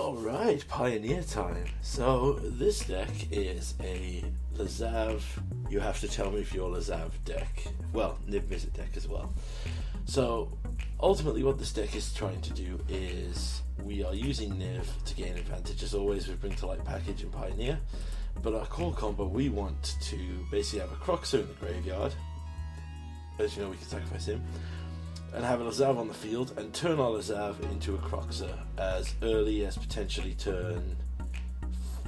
Alright, Pioneer time. So, this deck is a Lazav, you have to tell me if you're Lazav deck. Well, Nib Mizzet deck as well. So, ultimately what this deck is trying to do is, we are using Niv to gain advantage as always with Bring to Light package and Pioneer. But our core combo, we want to basically have a Croxer in the graveyard. As you know, we can sacrifice him. And have a Lazav on the field and turn our Lazav into a Croxer as early as potentially turn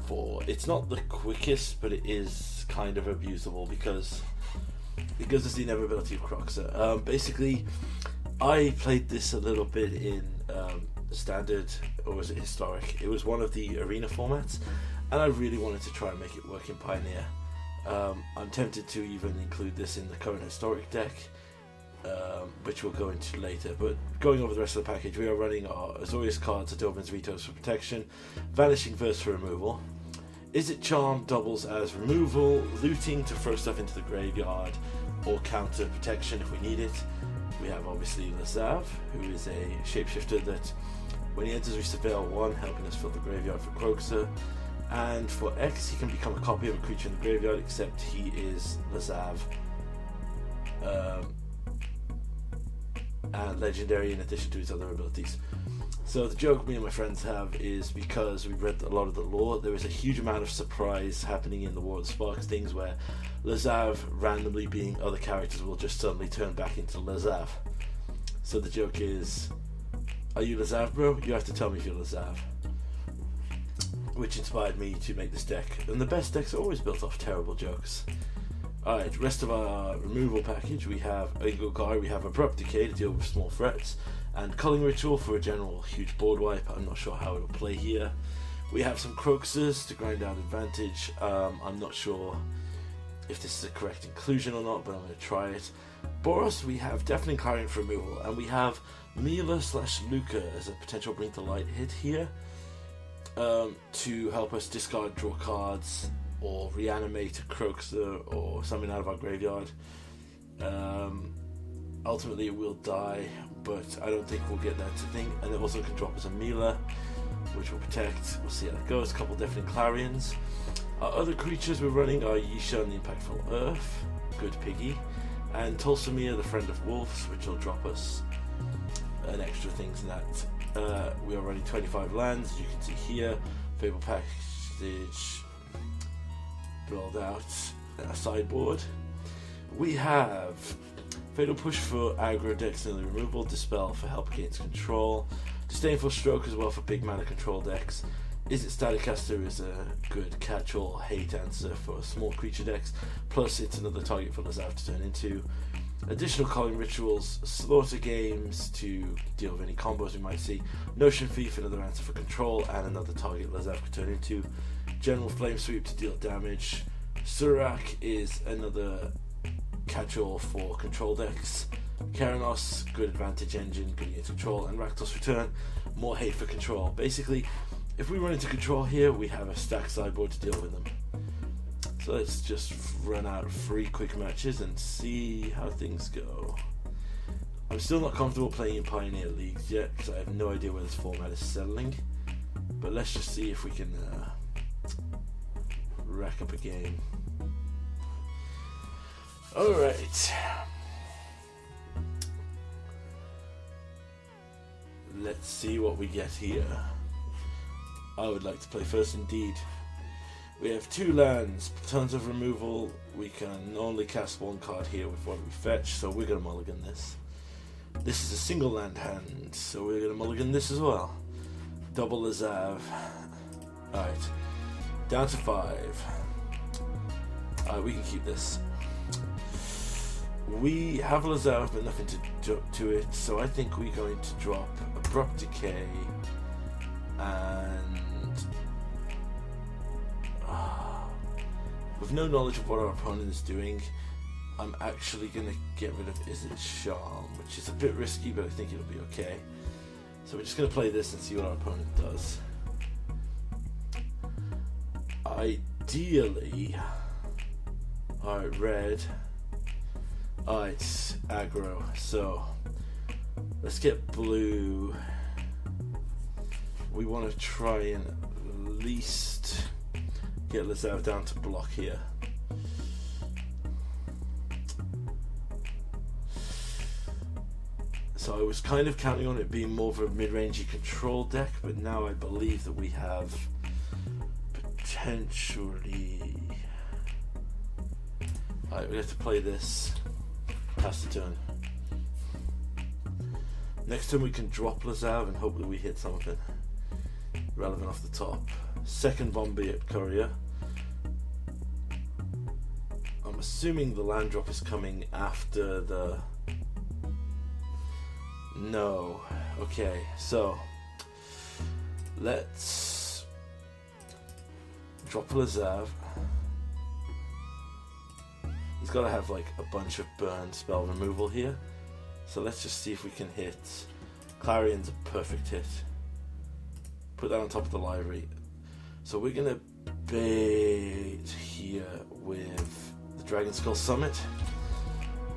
4. It's not the quickest, but it is kind of abusable because it gives us the inevitability of Croxer. Basically, I played this a little bit in Standard, or was it Historic? It was one of the arena formats, and I really wanted to try and make it work in Pioneer. I'm tempted to even include this in the current Historic deck, which we'll go into later. But going over the rest of the package, we are running our Azorius cards, Adobin's Vetoes for protection, Vanishing Verse for removal. Is it Charm doubles as removal, looting to throw stuff into the graveyard, or counter protection if we need it. We have obviously Lazav, who is a shapeshifter that when he enters we surveil 1, helping us fill the graveyard for Croxer. And for X, he can become a copy of a creature in the graveyard, except he is Lazav. And legendary in addition to his other abilities. So the joke me and my friends have is, because we've read a lot of the lore, there is a huge amount of surprise happening in the War of the Sparks things where Lazav randomly being other characters will just suddenly turn back into Lazav. So the joke is, are you Lazav, bro? You have to tell me if you're Lazav. Which inspired me to make this deck. And the best decks are always built off terrible jokes. Alright, rest of our removal package, we have Ingogar, we have Abrupt Decay to deal with small threats, and Culling Ritual for a general huge board wipe. I'm not sure how it'll play here. We have some Croxers to grind out advantage. I'm not sure if this is a correct inclusion or not, but I'm going to try it. Boros, we have Deafening Clarion for removal, and we have Mila/Luca as a potential Bring to Light hit here, to help us discard, draw cards, or reanimate a Croxer or something out of our graveyard. Ultimately it will die, but I don't think we'll get that thing. And it also can drop us a Mila, which will protect. We'll see how it goes. A couple Deafening Clarions. Our other creatures we're running are Yisha and the Impactful Earth, good piggy, and Tolsamir, the Friend of Wolves, which will drop us an extra things in that. We are running 25 lands, as you can see here. Fable Passage rolled out, a sideboard. We have Fatal Push for aggro decks and removal, Dispel for help against control, Disdainful Stroke as well for big mana control decks. Is it Staticaster is a good catch-all hate answer for small creature decks, plus it's another target for Lazav to turn into. Additional Calling Rituals, Slaughter Games to deal with any combos we might see, Notion Thief, another answer for control and another target Lazav could turn into, General Flame Sweep to deal damage, Surak is another catch-all for control decks, Keranos, good advantage engine, good against control, and Rakdos Return, more hate for control. Basically, if we run into control here, we have a stacked sideboard to deal with them. So let's just run out 3 quick matches and see how things go. I'm still not comfortable playing in Pioneer Leagues yet, because I have no idea where this format is settling. But let's just see if we can rack up a game. Alright. Let's see what we get here. I would like to play first indeed. We have 2 lands, tons of removal. We can only cast 1 card here with what we fetch, so we're going to mulligan this. This is a single land hand, so we're going to mulligan this as well. Double Lazav. Alright, down to 5. Alright, we can keep this. We have Lazav, but nothing to it, so I think we're going to drop Abrupt Decay and with no knowledge of what our opponent is doing, I'm actually going to get rid of Is It Charm, which is a bit risky, but I think it'll be okay. So we're just going to play this and see what our opponent does. Ideally, alright, red. Alright, aggro. So let's get blue. we want to try and at least get Lazav down to block here. So I was kind of counting on it being more of a mid-rangey control deck, but now I believe that we have potentially... Alright, we have to play this. Pass the turn. Next turn we can drop Lazav and hope that we hit something relevant off the top. Second Bombay Courier. I'm assuming the land drop is coming after the... No. Okay, so let's drop Lazav. He's got to have like a bunch of burn spell removal here. So let's just see if we can hit. Clarion's a perfect hit. Put that on top of the library. So we're going to bait here with the Dragon Skull Summit.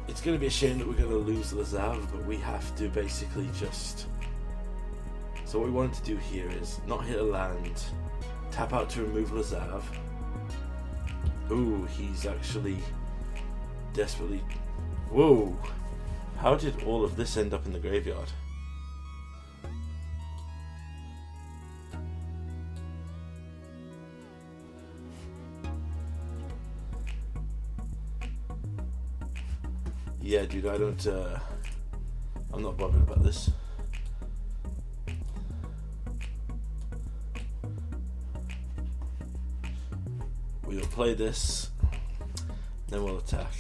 It's going to be a shame that we're going to lose Lazav, but we have to basically just... So what we wanted to do here is not hit a land, tap out to remove Lazav. Ooh, he's actually desperately... Whoa! How did all of this end up in the graveyard? Yeah, dude, I don't, I'm not bothered about this. We'll play this, then we'll attack.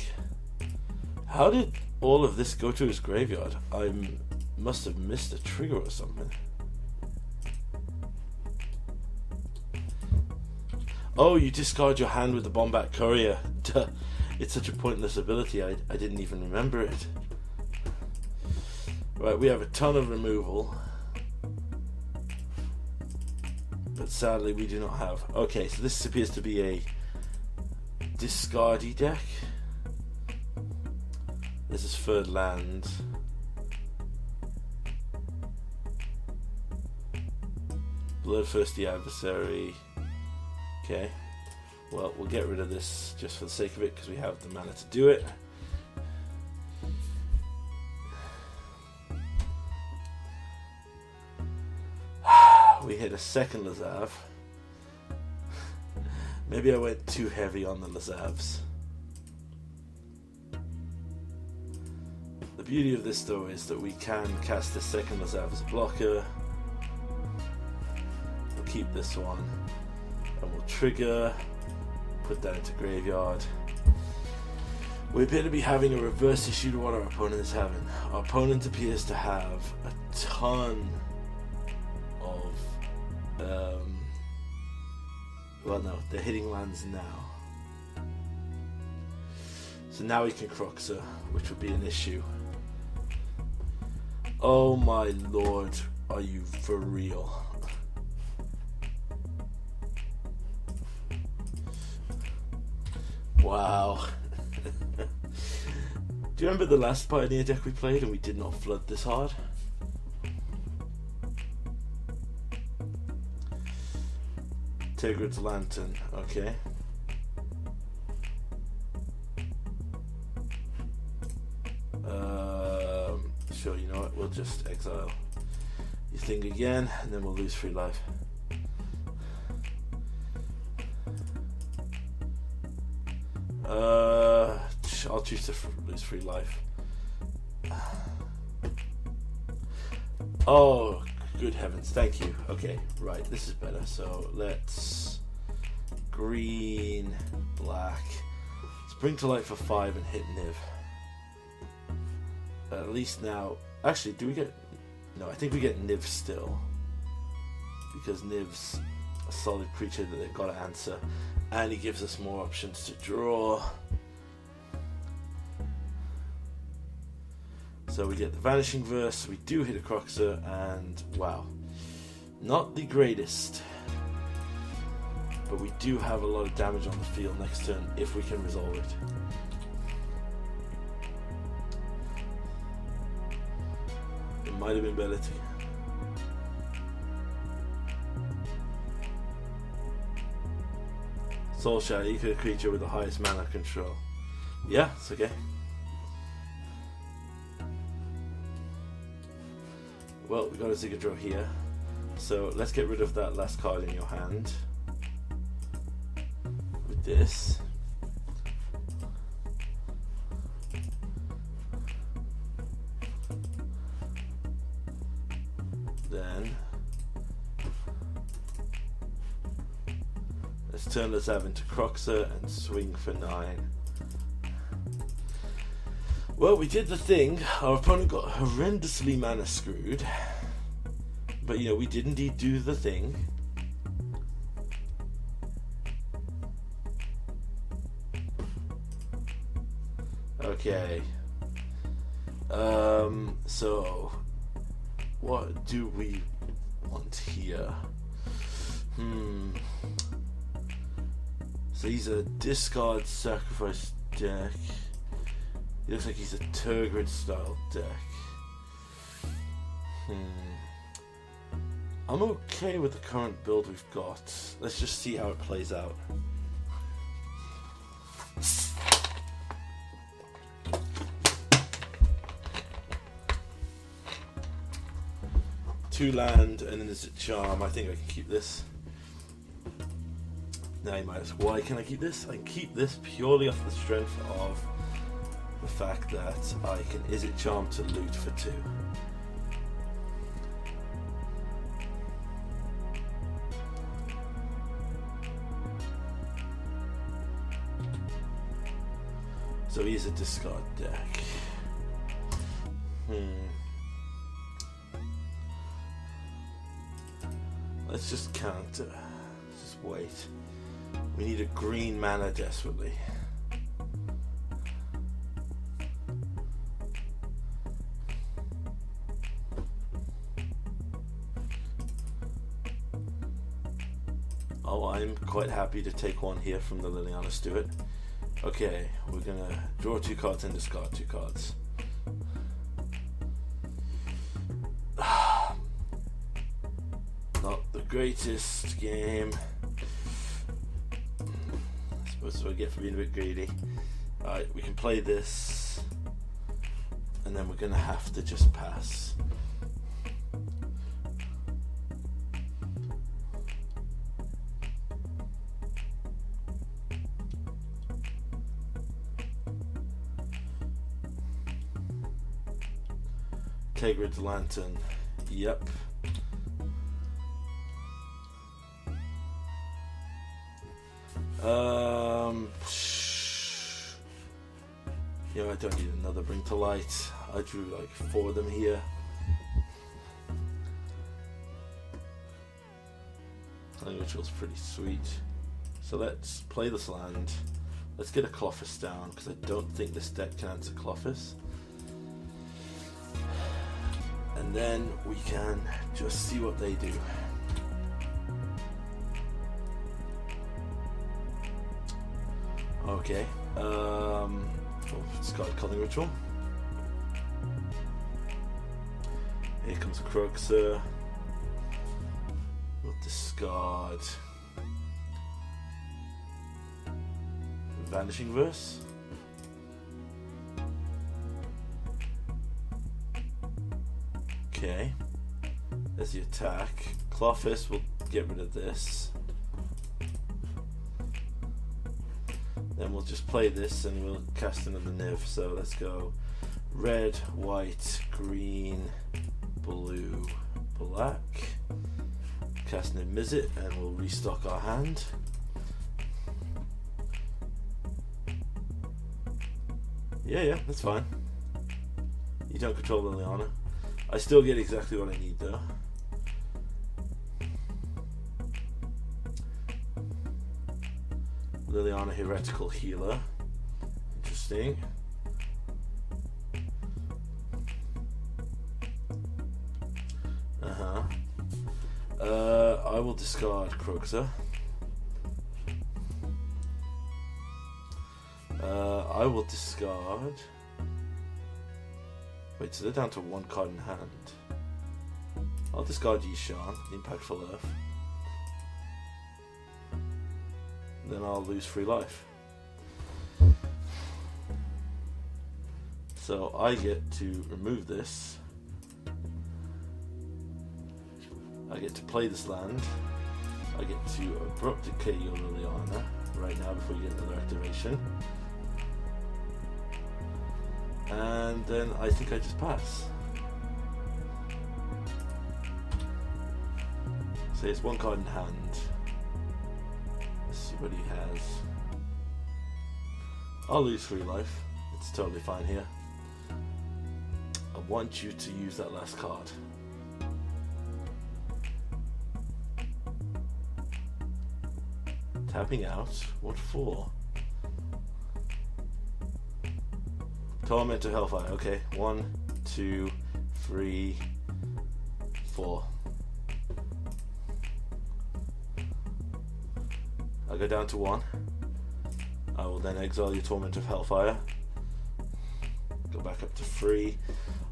How did all of this go to his graveyard? I must have missed a trigger or something. Oh, you discard your hand with the Bombat Courier. Duh. It's such a pointless ability, I didn't even remember it. Right, we have a ton of removal. But sadly we do not have... Okay, so this appears to be a discardy deck. This is third land. Bloodthirsty Adversary. Okay. Well, we'll get rid of this just for the sake of it because we have the mana to do it. We hit a second Lazav. Maybe I went too heavy on the Lazavs. The beauty of this though is that we can cast the second Lazav as a blocker. We'll keep this one and we'll trigger. Put that into graveyard. We appear to be having a reverse issue to what our opponent is having. Our opponent appears to have a ton of well no, they're hitting lands now. So now we can Croxer, which would be an issue. Oh my lord, are you for real? Wow. Do you remember the last Pioneer deck we played and we did not flood this hard? Tigrid's Lantern, okay. Sure, you know what, we'll just exile your thing again and then we'll lose 3 life. I'll choose to lose 3 life. Oh, good heavens, thank you. Okay, right, this is better. So let's green, black. Let's bring to light for 5 and hit Niv. At least now, actually, do we get... No, I think we get Niv still. Because Niv's a solid creature that they've got to answer. And he gives us more options to draw. So we get the Vanishing Verse, we do hit a Croxer, and wow. Not the greatest. But we do have a lot of damage on the field next turn if we can resolve it. It might have been better to... Soul Shatter, you could a creature with the highest mana control. Yeah, it's okay. Well, we got a Zigadro here. So let's get rid of that last card in your hand. With this. Then let's turn Lazav into Croxer and swing for 9. Well, we did the thing. Our opponent got horrendously mana screwed. But you know, we did indeed do the thing. Okay. So what do we want here? So he's a discard sacrifice deck. He looks like he's a Tergrid style deck. I'm okay with the current build we've got. Let's just see how it plays out. Two land and then there's a charm. I think I can keep this. Now you might ask, why can I keep this? I can keep this purely off the strength of the fact that I can Izzet Charm to loot for 2. So he's a discard deck. Let's just counter. Let's just wait. We need a green mana desperately. Oh, I'm quite happy to take one here from the Liliana Stewart. Okay, we're gonna draw 2 cards and discard 2 cards. Not the greatest game. I suppose that's what I get for being a bit greedy. Alright, we can play this. And then we're gonna have to just pass. Tergrid's Lantern. Yep. Yeah, I don't need another Bring to Light. I drew like 4 of them here. I think which was pretty sweet. So let's play this land. Let's get a Clophis down because I don't think this deck can answer Clophis. And then we can just see what they do. Okay. Discard Culling Ritual. Here comes a Croxer. We'll discard Vanishing Verse. Okay. There's the attack. Clophis will get rid of this. Then we'll just play this and we'll cast another Niv. So let's go red, white, green, blue, black. Cast Niv Mizzet and we'll restock our hand. Yeah, that's fine. You don't control Liliana. I still get exactly what I need though. Liliana Heretical Healer. Interesting. I will discard Croxer. I will discard. Wait, so they're down to 1 card in hand. I'll discard Yishan, the Impactful Earth. then I'll lose 3 life. So I get to remove this. I get to play this land. I get to abrupt decay your Liliana right now before you get another activation. And then I think I just pass. So it's 1 card in hand. Let's see what he has. I'll lose 3 life. It's totally fine here. I want you to use that last card. Tapping out. What for? Tormentor Hellfire. Okay. 1, 2, 3, 4. I go down to 1. I will then exile your Torment of Hellfire. Go back up to 3.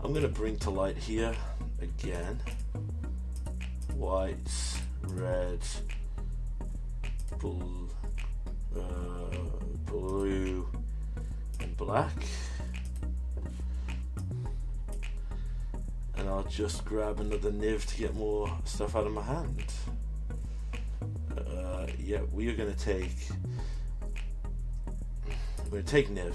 I'm going to bring to light here again. White, red, blue, and black. And I'll just grab another Niv to get more stuff out of my hand. Yeah, we are going to take... We're going to take Niv.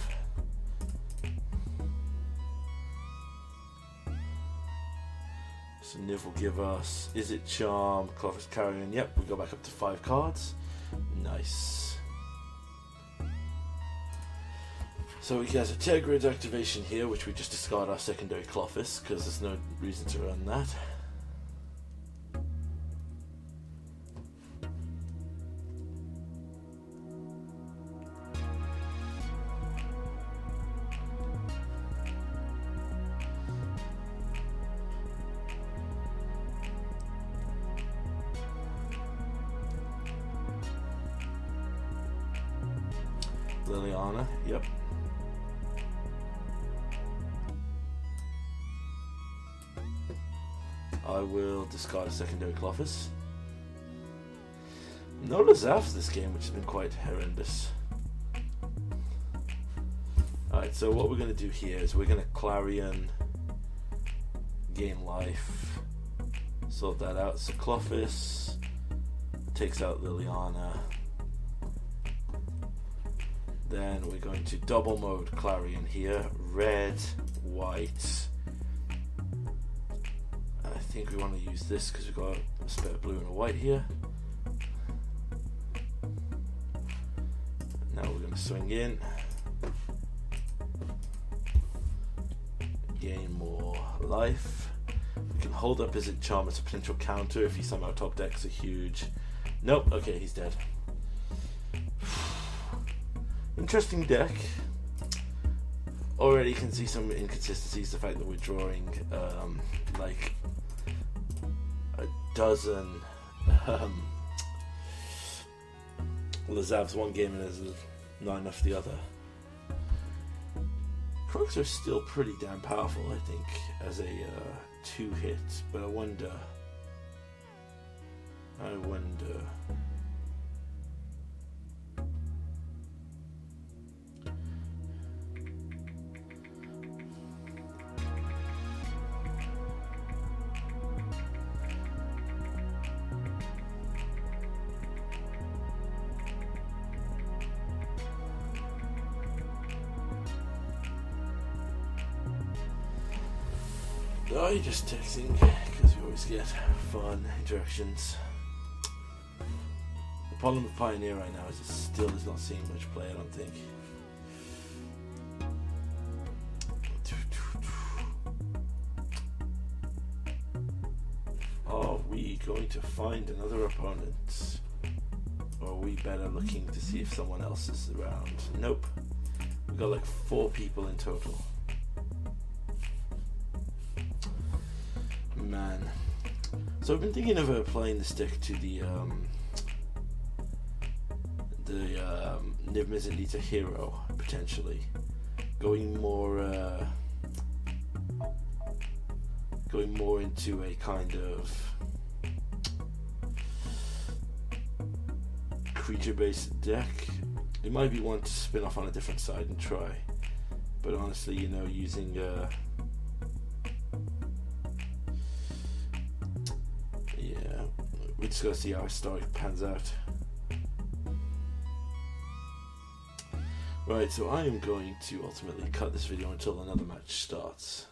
So Niv will give us... Is it Charm? Clovis Carrion? Yep, we go back up to 5 cards. Nice. So he has a Tergrid's activation here, which we just discard our secondary Clovis, because there's no reason to run that. Liliana, yep. I will discard a secondary Clovis. No Lazavs this game, which has been quite horrendous. Alright, so what we're going to do here is we're going to Clarion, gain life, sort that out. So Clovis takes out Liliana. Then we're going to double mode Clarion here. Red, white. I think we want to use this because we've got a spare blue and a white here. Now we're going to swing in. Gain more life. We can hold up his Charm as a potential counter if he somehow top decks a huge... Nope, okay, he's dead. Interesting deck. Already can see some inconsistencies. The fact that we're drawing like a dozen Lazavs one game and there's not enough the other. Crocs are still pretty damn powerful, I think, as a 2-hit, but I wonder. Oh, you're just texting because we always get fun interactions. The problem with Pioneer right now is it still is not seeing much play, I don't think. Are we going to find another opponent? Or are we better looking to see if someone else is around? Nope. We've got like 4 people in total. Man. So I've been thinking of applying this deck to the Niv Mizzet Lita Hero, potentially. Going more into a kind of creature-based deck, it might be one to spin off on a different side and try. But honestly, you know, using yeah, we're just gonna see how Historic pans out. Right, so I am going to ultimately cut this video until another match starts.